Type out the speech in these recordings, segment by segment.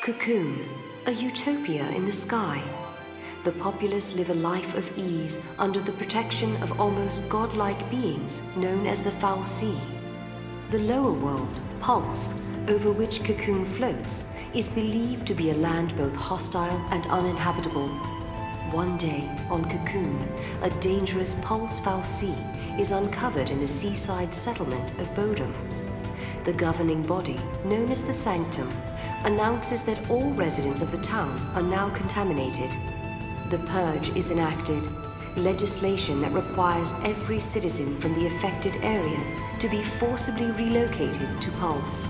Cocoon, a utopia in the sky. The populace live a life of ease under the protection of almost godlike beings known as the fal'Cie. The lower world, Pulse, over which Cocoon floats, is believed to be a land both hostile and uninhabitable. One day, on Cocoon, a dangerous Pulse fal'Cie is uncovered in the seaside settlement of Bodom. The governing body, known as the Sanctum, announces that all residents of the town are now contaminated. The Purge is enacted, legislation that requires every citizen from the affected area to be forcibly relocated to Pulse.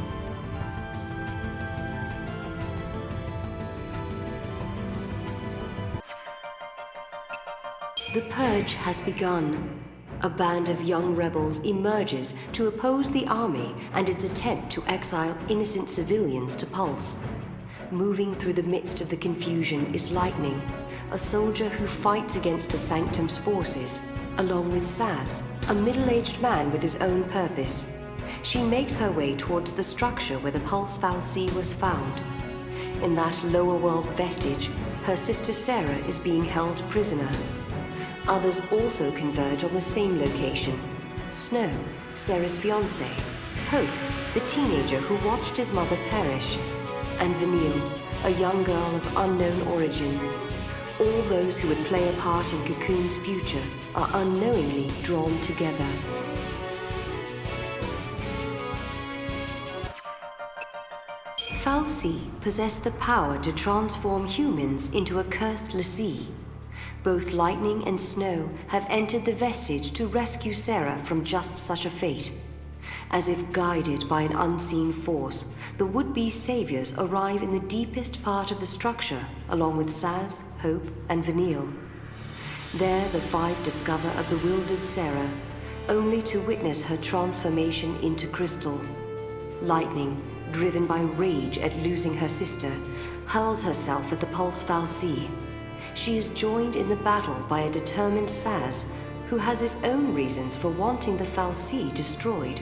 The Purge has begun. A band of young rebels emerges to oppose the army and its attempt to exile innocent civilians to Pulse. Moving through the midst of the confusion is Lightning, a soldier who fights against the Sanctum's forces, along with Saz, a middle-aged man with his own purpose. She makes her way towards the structure where the Pulse fal'Cie was found. In that lower world vestige, her sister Sarah is being held prisoner. Others also converge on the same location. Snow, Sarah's fiancé, Hope, the teenager who watched his mother perish, and Vanille, a young girl of unknown origin. All those who would play a part in Cocoon's future are unknowingly drawn together. fal'Cie possess the power to transform humans into a cursed l'Cie. Both Lightning and Snow have entered the vestige to rescue Sarah from just such a fate. As if guided by an unseen force, the would-be saviors arrive in the deepest part of the structure, along with Saz, Hope, and Vanille. There, the five discover a bewildered Sarah, only to witness her transformation into crystal. Lightning, driven by rage at losing her sister, hurls herself at the Pulse fal'Cie. She is joined in the battle by a determined Saz, who has his own reasons for wanting the fal'Cie destroyed.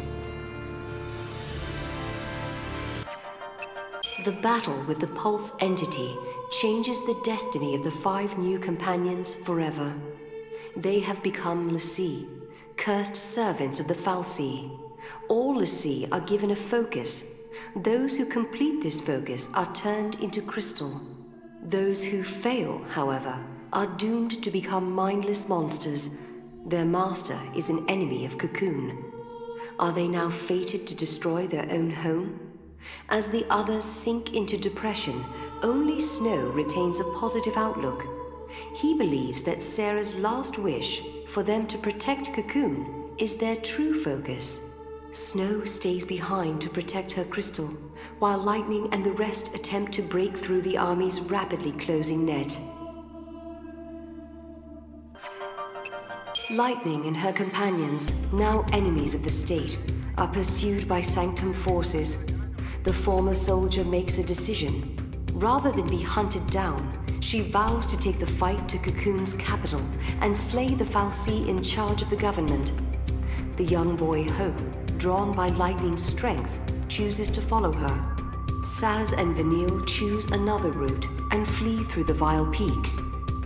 The battle with the Pulse entity changes the destiny of the five new companions forever. They have become l'Cie, cursed servants of the fal'Cie. All l'Cie are given a focus. Those who complete this focus are turned into crystal. Those who fail, however, are doomed to become mindless monsters. Their master is an enemy of Cocoon. Are they now fated to destroy their own home? As the others sink into depression, only Snow retains a positive outlook. He believes that Sarah's last wish, for them to protect Cocoon, is their true focus. Snow stays behind to protect her crystal, while Lightning and the rest attempt to break through the army's rapidly closing net. Lightning and her companions, now enemies of the state, are pursued by Sanctum forces. The former soldier makes a decision. Rather than be hunted down, she vows to take the fight to Cocoon's capital and slay the fal'Cie in charge of the government. The young boy Hope, drawn by Lightning's strength, chooses to follow her. Saz and Vanille choose another route and flee through the vile peaks.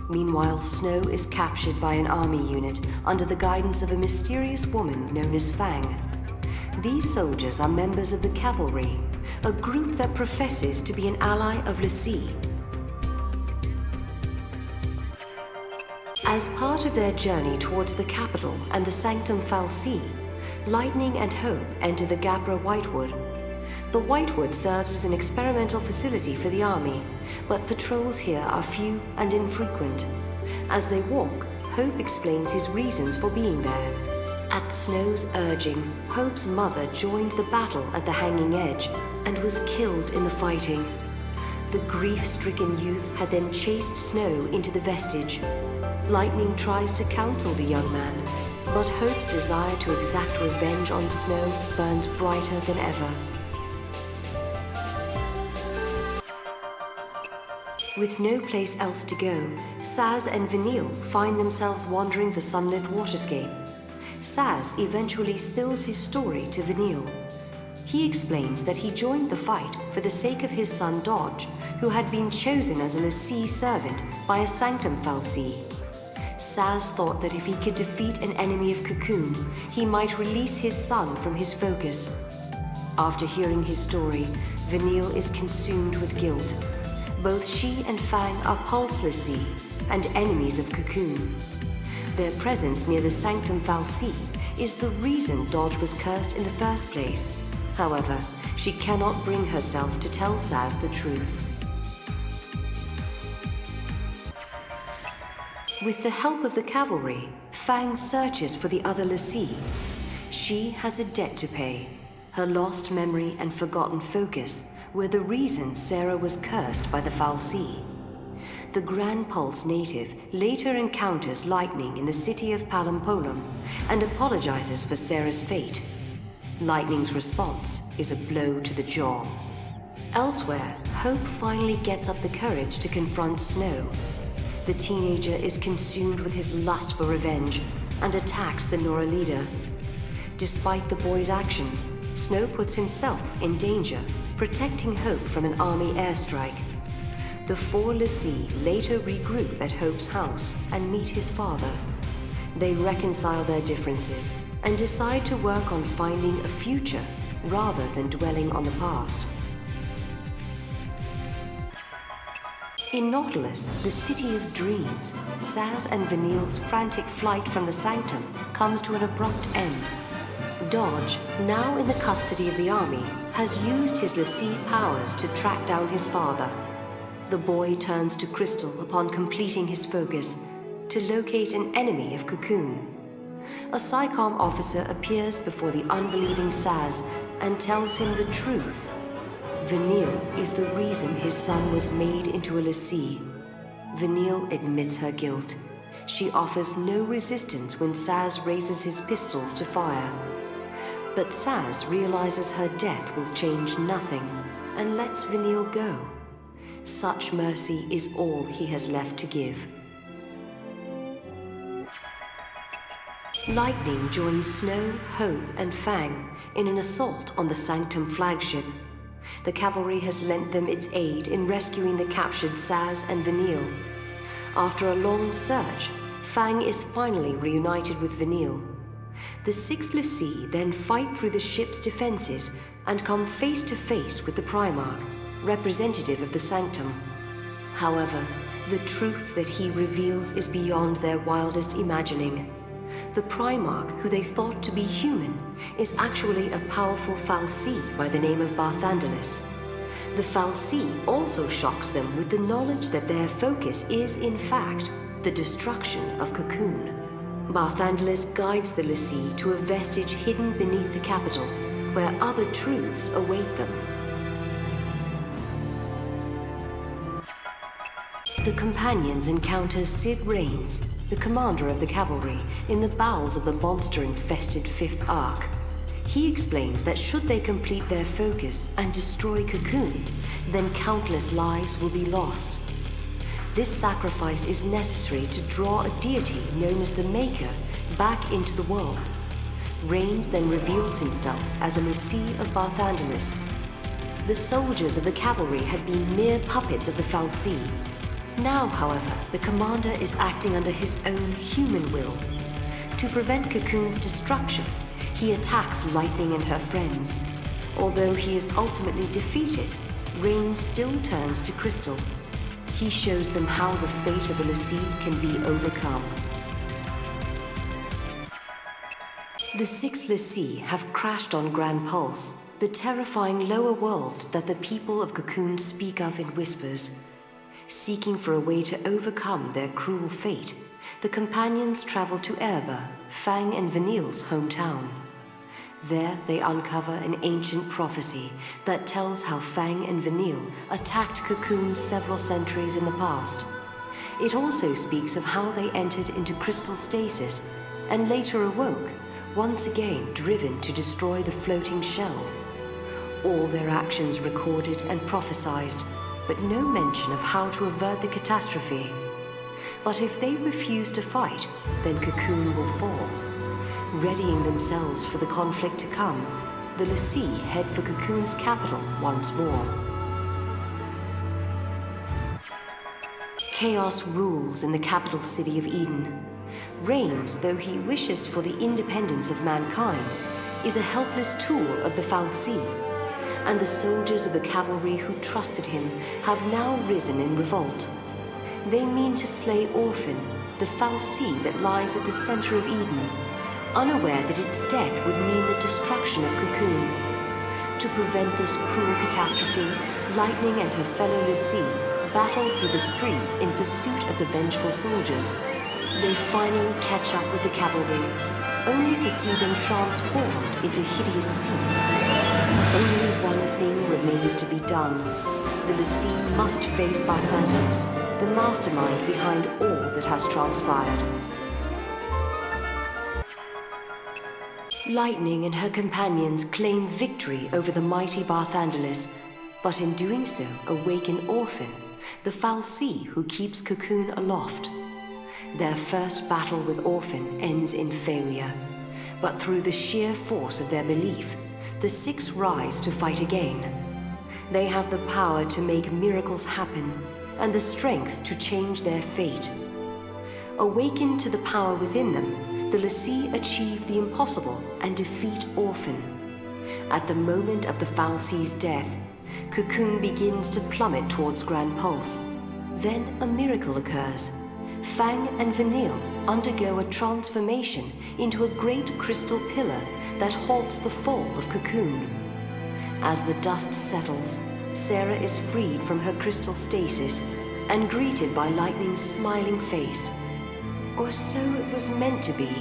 Meanwhile, Snow is captured by an army unit under the guidance of a mysterious woman known as Fang. These soldiers are members of the cavalry, a group that professes to be an ally of l'Cie. As part of their journey towards the capital and the Sanctum fal'Cie, Lightning and Hope enter the Gabra Whitewood. The Whitewood serves as an experimental facility for the army, but patrols here are few and infrequent. As they walk, Hope explains his reasons for being there. At Snow's urging, Hope's mother joined the battle at the Hanging Edge and was killed in the fighting. The grief-stricken youth had then chased Snow into the vestige. Lightning tries to counsel the young man, but Hope's desire to exact revenge on Snow burns brighter than ever. With no place else to go, Saz and Vanille find themselves wandering the sunlit waterscape. Saz eventually spills his story to Vanille. He explains that he joined the fight for the sake of his son Dodge, who had been chosen as a l'Cie servant by a Sanctum fal'Cie. Saz thought that if he could defeat an enemy of Cocoon, he might release his son from his focus. After hearing his story, Vanille is consumed with guilt. Both she and Fang are Pulse l'Cie and enemies of Cocoon. Their presence near the Sanctum fal'Cie is the reason Dodge was cursed in the first place. However, she cannot bring herself to tell Saz the truth. With the help of the cavalry, Fang searches for the other l'Cie. She has a debt to pay. Her lost memory and forgotten focus were the reason Sarah was cursed by the fal'Cie. The Grand Pulse native later encounters Lightning in the city of Palampolum and apologizes for Sarah's fate. Lightning's response is a blow to the jaw. Elsewhere, Hope finally gets up the courage to confront Snow. The teenager is consumed with his lust for revenge and attacks the Nora leader. Despite the boy's actions, Snow puts himself in danger, protecting Hope from an army airstrike. The four l'Cie later regroup at Hope's house and meet his father. They reconcile their differences and decide to work on finding a future rather than dwelling on the past. In Nautilus, the city of dreams, Saz and Vanille's frantic flight from the Sanctum comes to an abrupt end. Dodge, now in the custody of the army, has used his l'Cie powers to track down his father. The boy turns to Crystal upon completing his focus to locate an enemy of Cocoon. A PSICOM officer appears before the unbelieving Saz and tells him the truth. Vanille is the reason his son was made into a l'Cie. Vanille admits her guilt. She offers no resistance when Saz raises his pistols to fire. But Saz realizes her death will change nothing and lets Vanille go. Such mercy is all he has left to give. Lightning joins Snow, Hope, and Fang in an assault on the Sanctum flagship. The cavalry has lent them its aid in rescuing the captured Saz and Vanille. After a long search, Fang is finally reunited with Vanille. The six l'Cie then fight through the ship's defenses and come face to face with the Primarch, representative of the Sanctum. However, the truth that he reveals is beyond their wildest imagining. The Primarch, who they thought to be human, is actually a powerful fal'Cie by the name of Barthandelus. The fal'Cie also shocks them with the knowledge that their focus is, in fact, the destruction of Cocoon. Barthandelus guides the l'Cie to a vestige hidden beneath the capital, where other truths await them. The companions encounter Cid Raines, the commander of the cavalry, in the bowels of the monster-infested Fifth Ark. He explains that should they complete their focus and destroy Cocoon, then countless lives will be lost. This sacrifice is necessary to draw a deity known as the Maker back into the world. Raines then reveals himself as a l'Cie of Barthandelus. The soldiers of the cavalry had been mere puppets of the fal'Cie. Now, however, the commander is acting under his own human will. To prevent Cocoon's destruction, he attacks Lightning and her friends. Although he is ultimately defeated, Raines still turns to Crystal. He shows them how the fate of the l'Cie can be overcome. The six l'Cie have crashed on Grand Pulse, the terrifying lower world that the people of Cocoon speak of in whispers. Seeking for a way to overcome their cruel fate, the companions travel to Erba, Fang and Vanille's hometown. There they uncover an ancient prophecy that tells how Fang and Vanille attacked Cocoon several centuries in the past. It also speaks of how they entered into crystal stasis and later awoke, once again driven to destroy the floating shell. All their actions recorded and prophesized, but no mention of how to avert the catastrophe. But if they refuse to fight, then Cocoon will fall. Readying themselves for the conflict to come, the l'Cie head for Cocoon's capital once more. Chaos rules in the capital city of Eden. Reigns, though he wishes for the independence of mankind, is a helpless tool of the fal'Cie, and the soldiers of the cavalry who trusted him have now risen in revolt. They mean to slay Orphan, the fal'Cie that lies at the center of Eden, unaware that its death would mean the destruction of Cocoon. To prevent this cruel catastrophe, Lightning and her fellow l'Cie battle through the streets in pursuit of the vengeful soldiers. They finally catch up with the cavalry, only to see them transformed into hideous sea. Only one thing remains to be done. The l'Cie must face Barthandelus, the mastermind behind all that has transpired. Lightning and her companions claim victory over the mighty Barthandelus, but in doing so awaken Orphan, the fal'Cie who keeps Cocoon aloft. Their first battle with Orphan ends in failure, but through the sheer force of their belief, the six rise to fight again. They have the power to make miracles happen, and the strength to change their fate. Awakened to the power within them, the l'Cie achieve the impossible and defeat Orphan. At the moment of the fal'Cie's death, Cocoon begins to plummet towards Grand Pulse. Then a miracle occurs. Fang and Vanille undergo a transformation into a great crystal pillar that halts the fall of Cocoon. As the dust settles, Sarah is freed from her crystal stasis and greeted by Lightning's smiling face. Or so it was meant to be.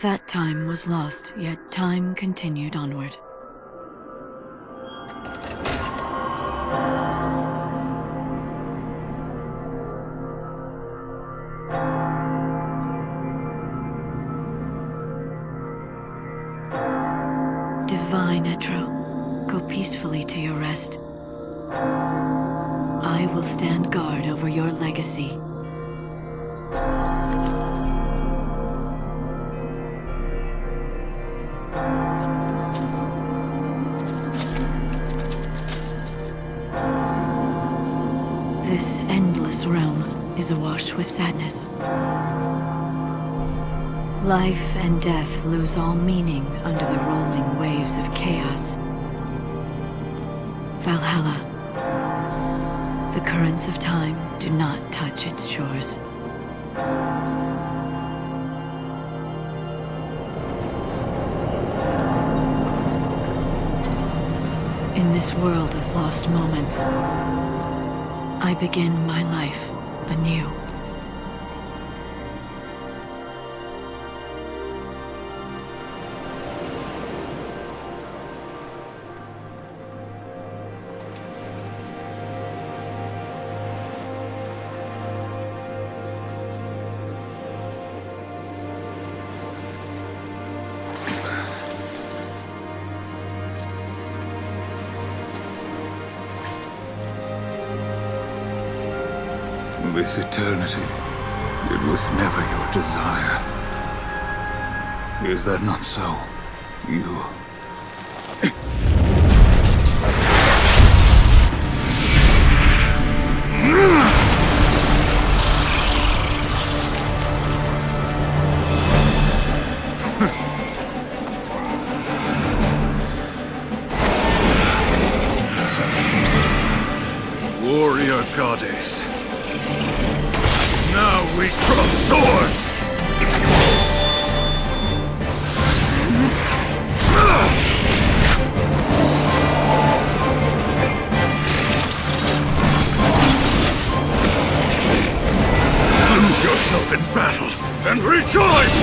That time was lost, yet time continued onward. Divine Etro, go peacefully to your rest. I will stand guard over your legacy. This endless realm is awash with sadness. Life and death lose all meaning under the rolling waves of chaos. Valhalla. The currents of time do not touch its shores. In this world of lost moments, I begin my life anew. This eternity, it was never your desire. Is that not so? You... Warrior goddess. Now we cross swords! yourself in battle and rejoice!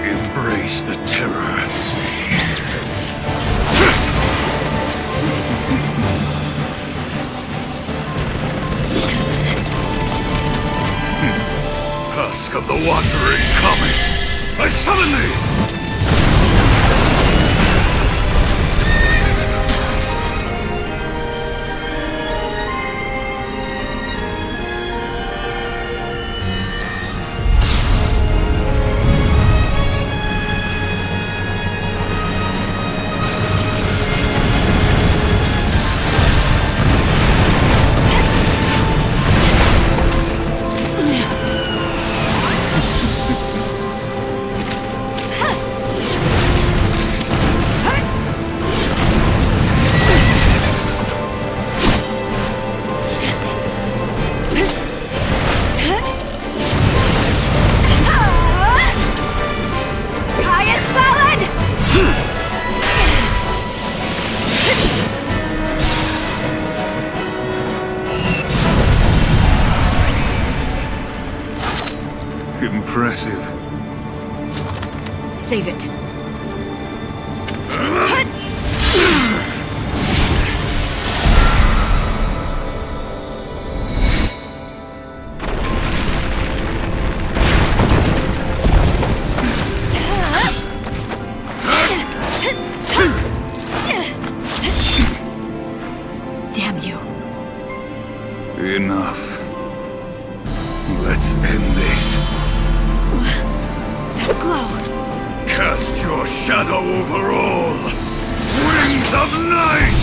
Embrace the terror. Husk of the wandering comet, I summon thee! Impressive. Save it. Damn you. Enough. Let's end this. Glow. Cast your shadow over all. Wings of night!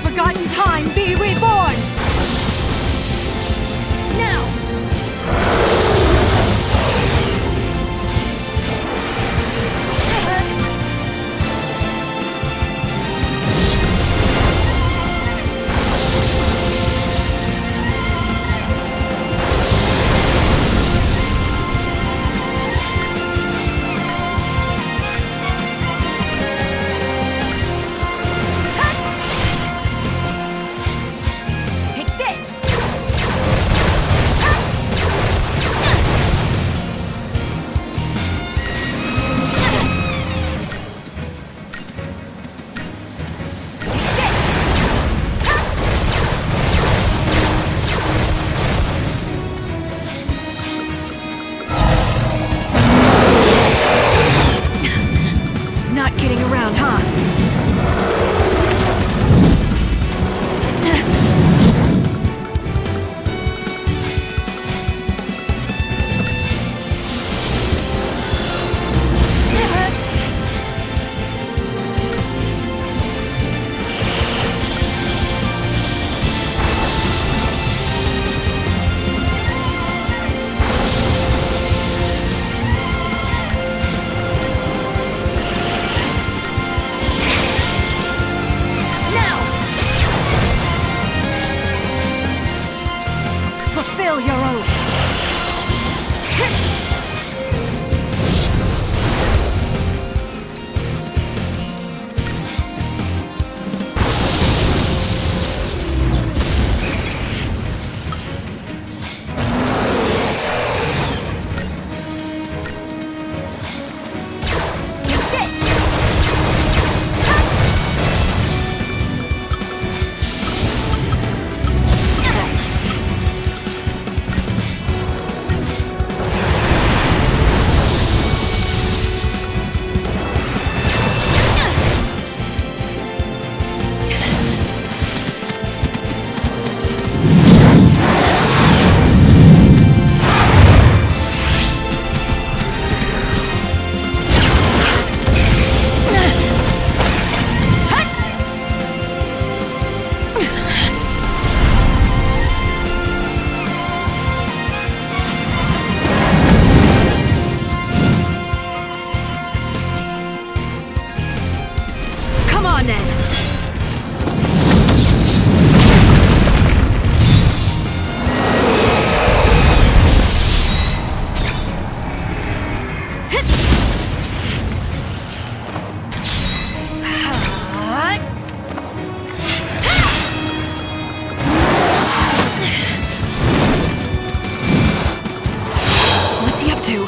Forgotten time be reborn! on then! What's he up to?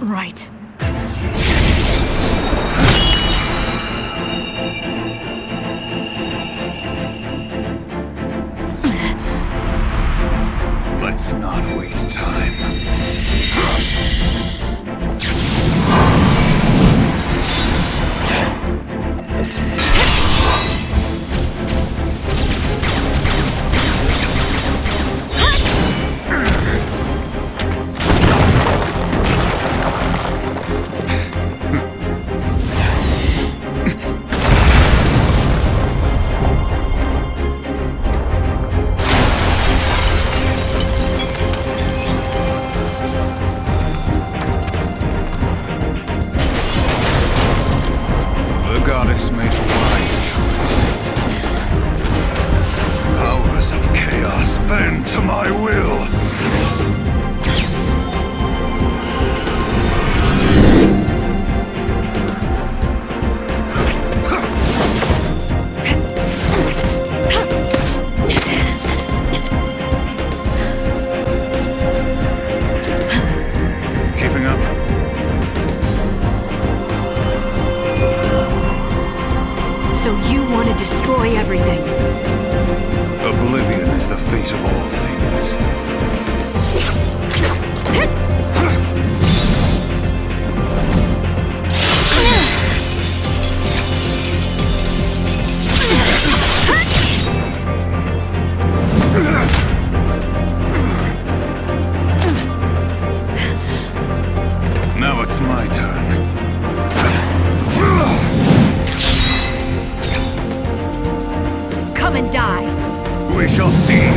Right. Let's not waste time. The goddess made a wise choice. Powers of chaos bend to my will. Keeping up. So you want to destroy everything? Oblivion is the fate of all things. Now it's my turn. Come and die! We shall see.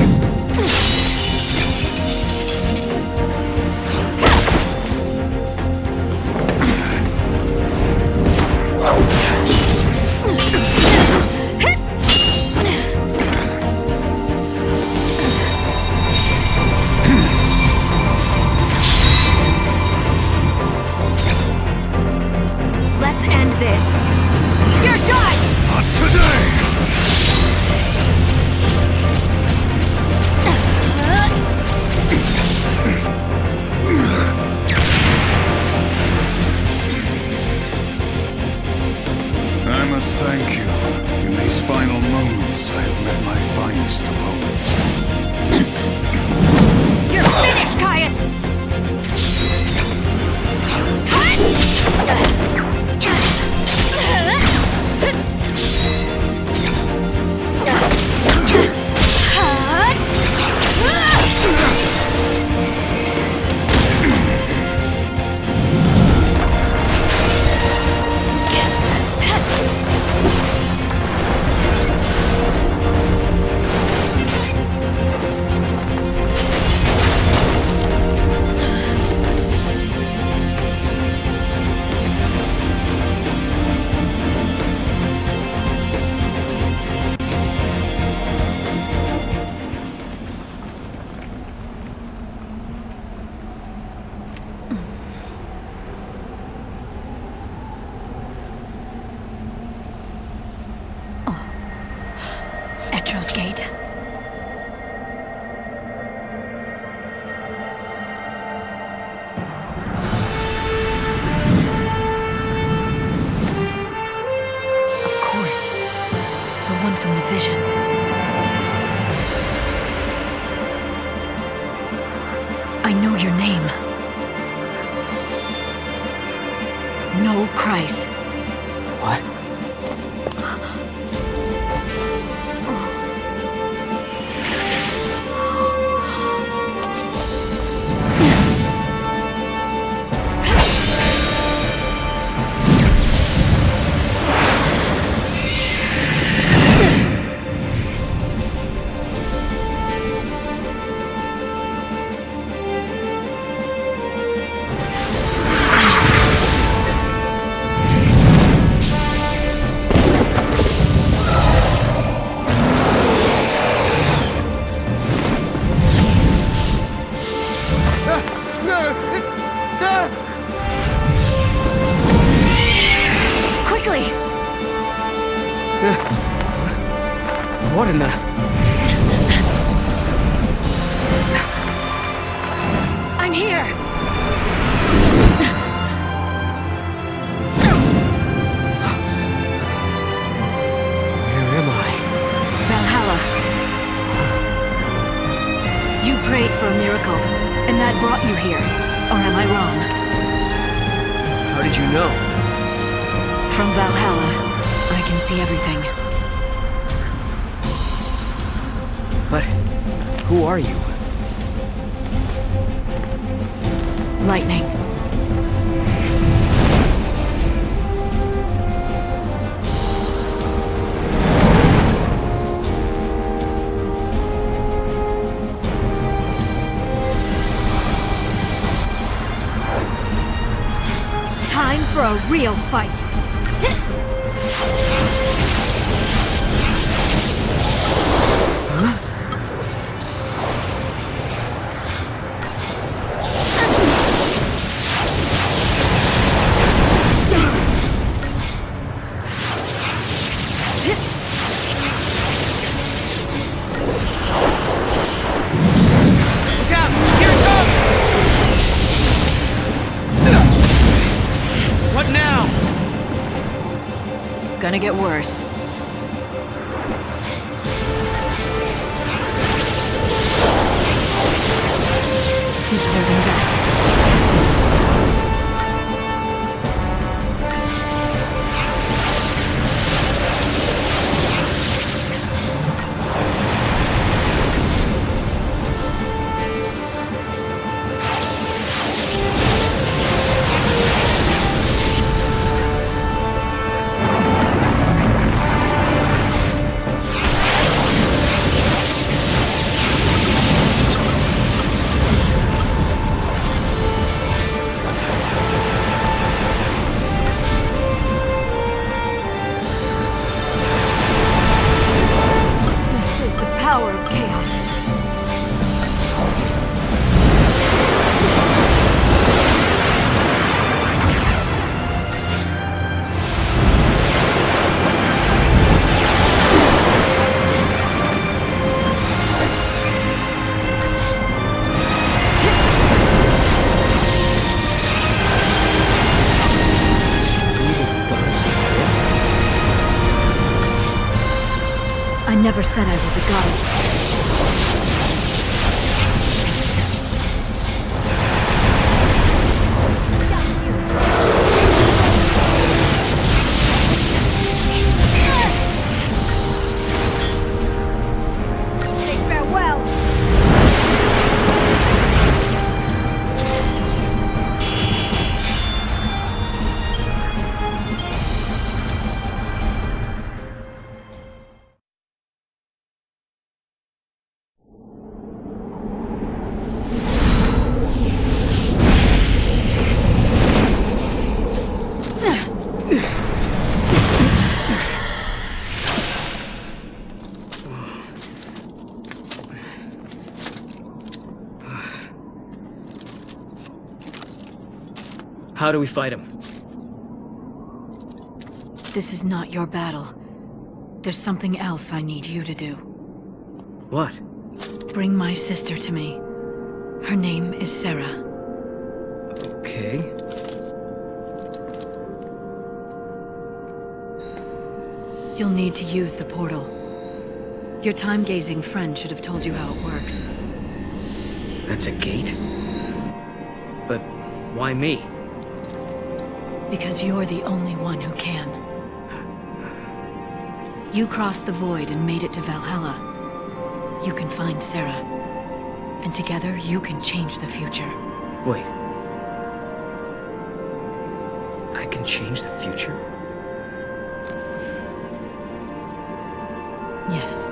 Let's end this. You're done! Not today! I must thank you. In these final moments, I have met my finest opponent. You're finished, Caius! Etro's Gate. Of course. one from the vision. I know your name. Noel Kreis. What? What in the... I'm here! Where am I? Valhalla. You prayed for a miracle, and that brought you here. Or am I wrong? How did you know? From Valhalla, I can see everything. But who are you? Lightning. Time for a real fight. Gonna get worse. He's holding back. He's testing us. I never said I was a goddess. How do we fight him? This is not your battle. There's something else I need you to do. What? Bring my sister to me. Her name is Sarah. Okay. You'll need to use the portal. Your time-gazing friend should have told you how it works. That's a gate? But why me? Because you're the only one who can. You crossed the void and made it to Valhalla. You can find Sarah. And together, you can change the future. Wait. I can change the future? Yes.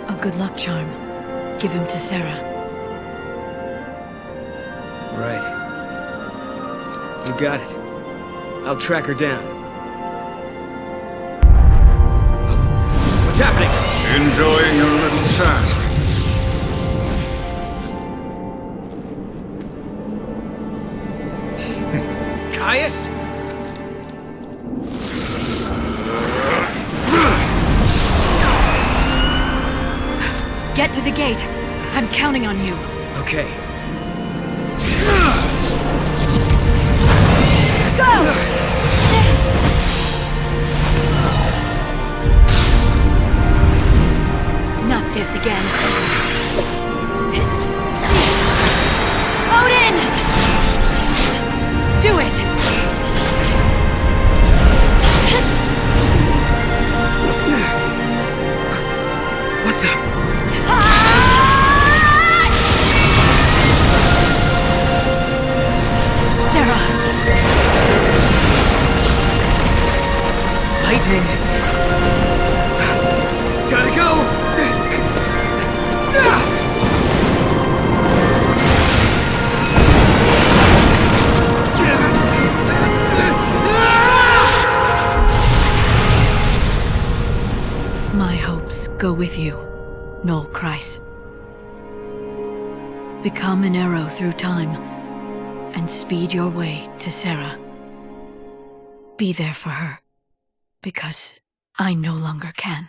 A good luck charm. Give him to Sarah. Right. You got it. I'll track her down. What's happening? Enjoying your little task? Caius? Get to the gate. I'm counting on you. Okay. Go! Not this again. Odin! Do it! What the? Sarah! Lightning! Gotta go! My hopes go with you, Noel Kreis. Become an arrow through time, and speed your way to Sarah. Be there for her, because I no longer can.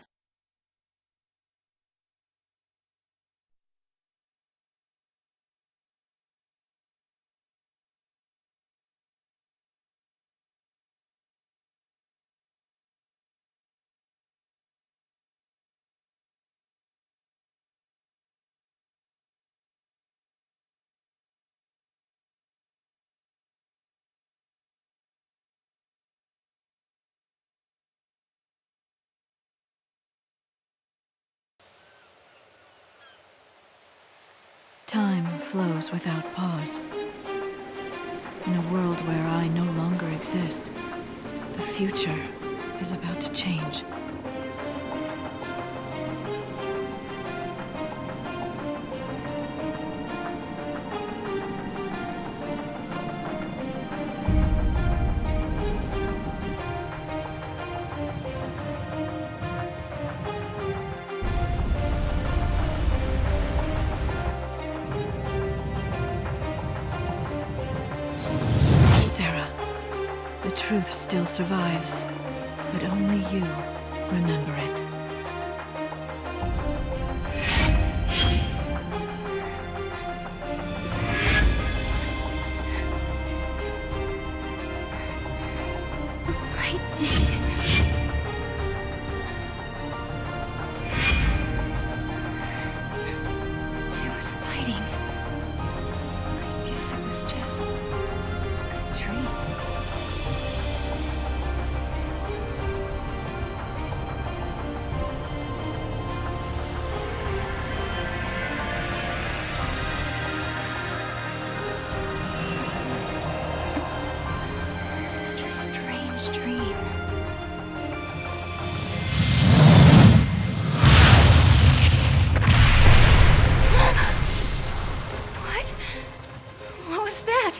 Time flows without pause. In a world where I no longer exist, the future is about to change. Sarah, the truth still survives, but only you remember it. She was fighting. I guess it was just a dream. Such a strange dream. What? What was that?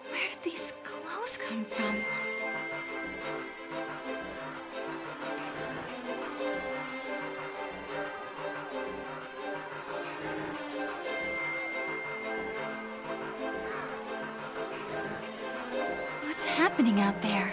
Where did these clothes come from? What's happening out there?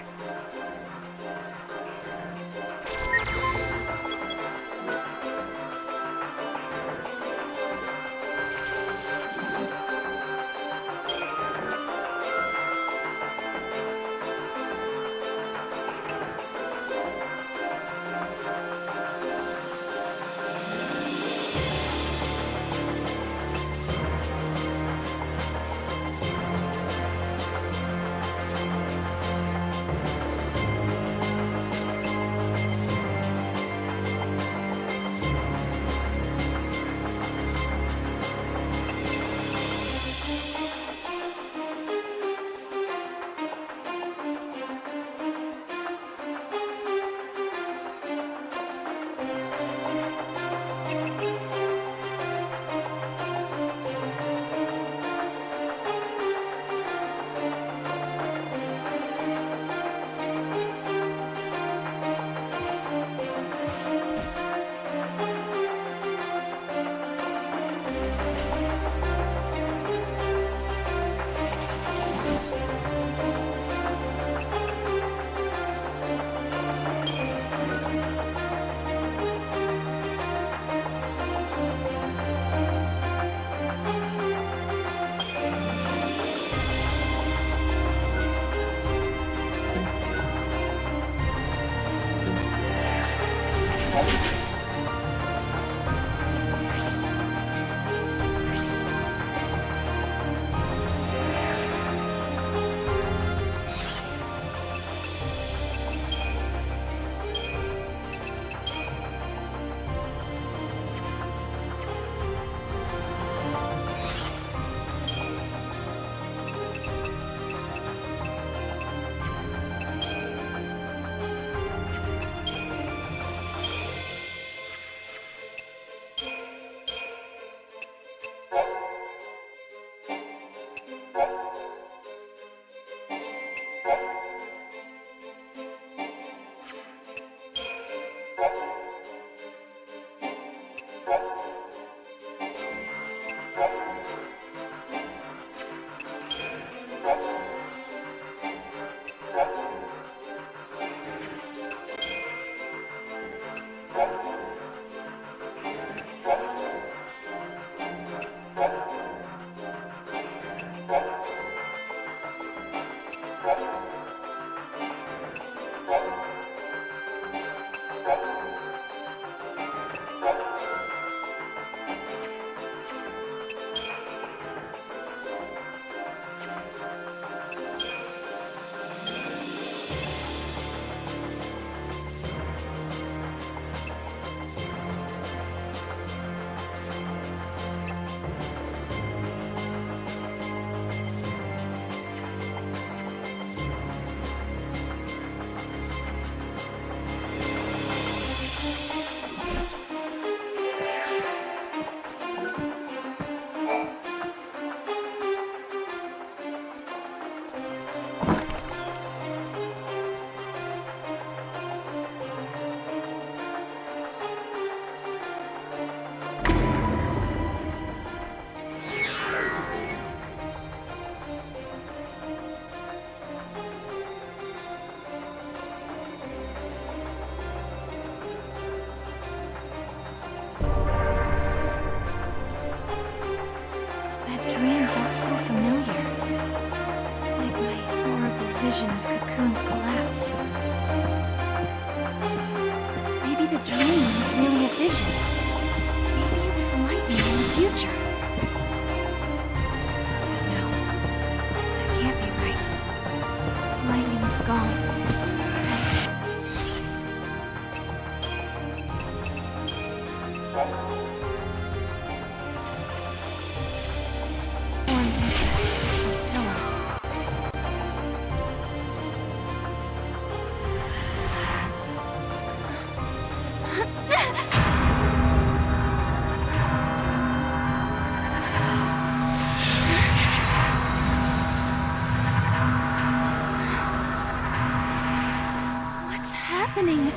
So familiar. Like my horrible vision of Cocoon's collapse. Maybe the dream was really a vision. Maybe it was lightning in the future. But no, that can't be right. Lightning is gone. Happening?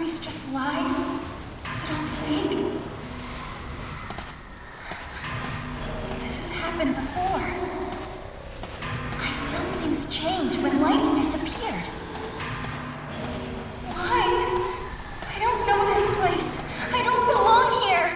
place just lies? Is it all fake? This has happened before. I felt things change when lightning disappeared. Why? I don't know this place. I don't belong here.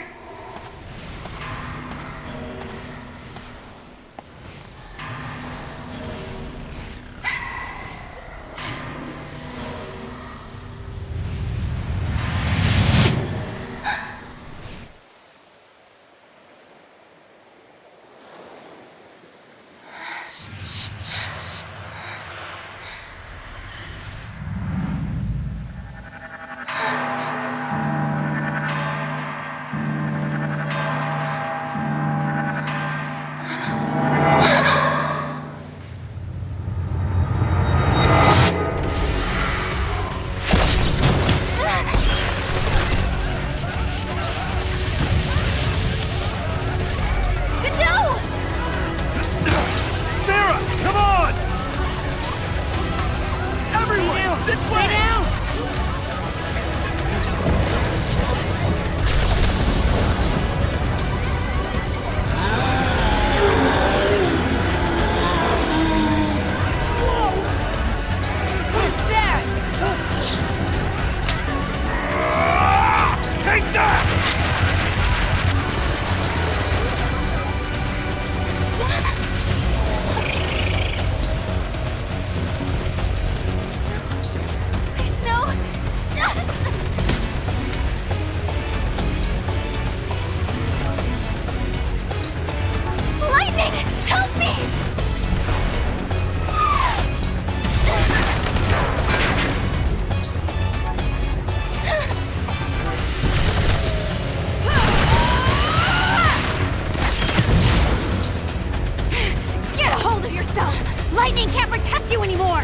Lightning can't protect you anymore!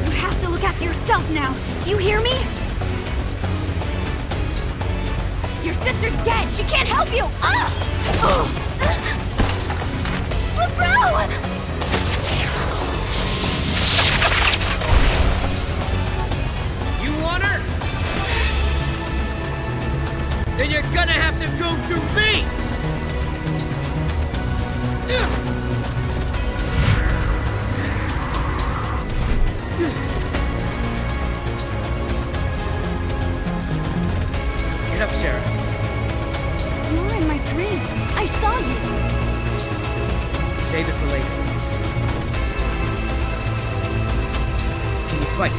You have to look after yourself now. Do you hear me? Your sister's dead. She can't help you. LeBro! You want her? Then you're gonna have to go through me! Get up, Sarah. You were in my dream. I saw you. Save it for later. Can you fight?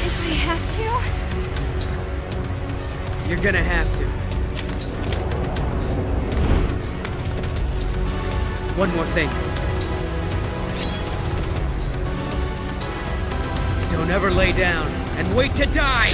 If I have to? You're gonna have to. One more thing. Don't ever lay down and wait to die!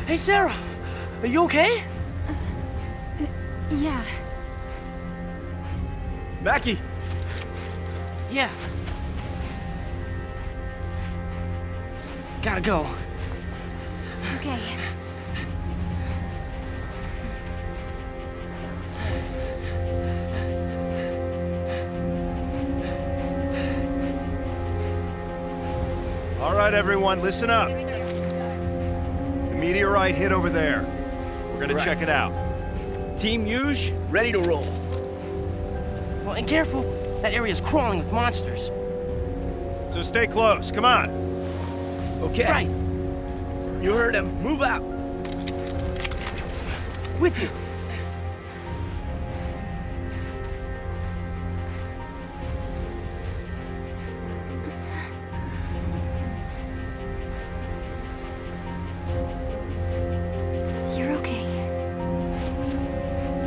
Hey, Sarah! Are you okay? Yeah. Mackie! Yeah. Gotta go. Okay. All right, everyone, listen up. The meteorite hit over there. We're gonna check it out. Team Yuge, ready to roll. Well, and careful. That area's crawling with monsters. So stay close, come on. Okay. Right. You heard him. Move out. With you. You're okay.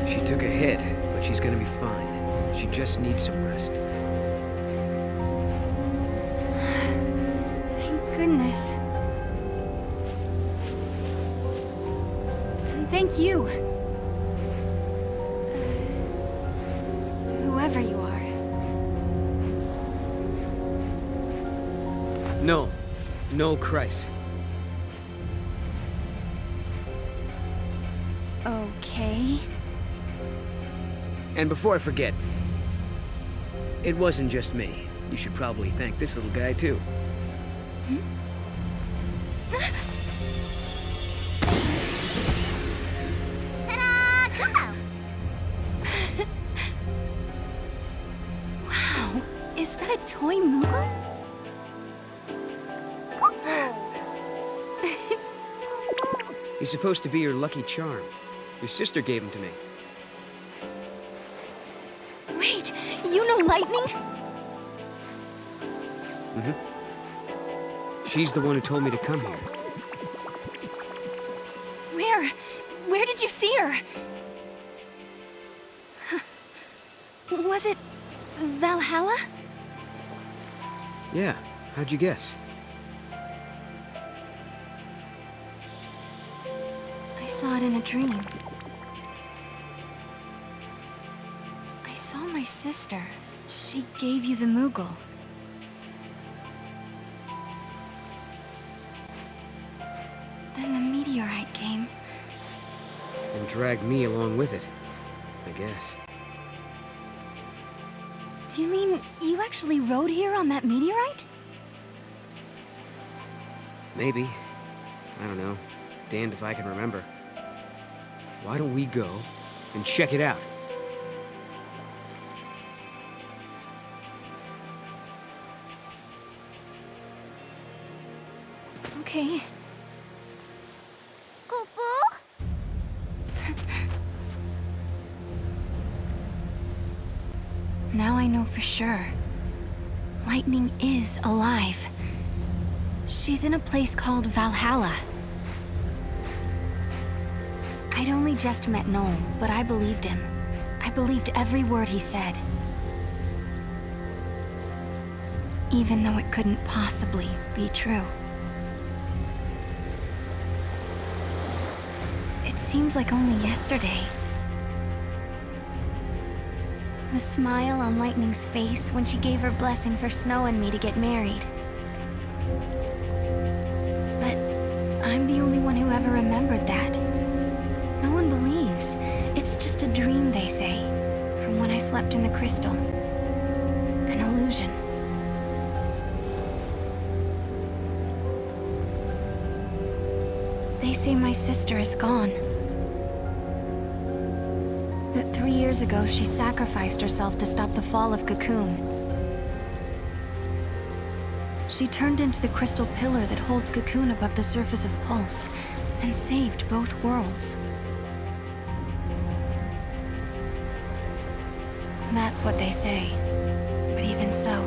She took a hit, but she's gonna be fine. She just needs some rest. Thank goodness. And thank you. Whoever you are. No, Christ. Okay. And before I forget, it wasn't just me. You should probably thank this little guy, too. Ta-da! Go! Is that a toy Moogle? He's supposed to be your lucky charm. Your sister gave him to me. Wait, you know Lightning? She's the one who told me to come here. Where did you see her? Was it Valhalla? Yeah, how'd you guess? I saw it in a dream. I saw my sister. She gave you the Moogle. Then the meteorite came. And dragged me along with it, I guess. Do you mean you actually rode here on that meteorite? Maybe. I don't know. Damned if I can remember. Why don't we go and check it out? Okay. Now I know for sure. Lightning is alive. She's in a place called Valhalla. I'd only just met Noel, but I believed him. I believed every word he said. Even though it couldn't possibly be true. It seems like only yesterday. The smile on Lightning's face when she gave her blessing for Snow and me to get married. But I'm the only one who ever remembered that. No one believes. It's just a dream, they say, from when I slept in the crystal. An illusion. They say my sister is gone. That 3 years ago, she sacrificed herself to stop the fall of Cocoon. She turned into the crystal pillar that holds Cocoon above the surface of Pulse, and saved both worlds. That's what they say. But even so,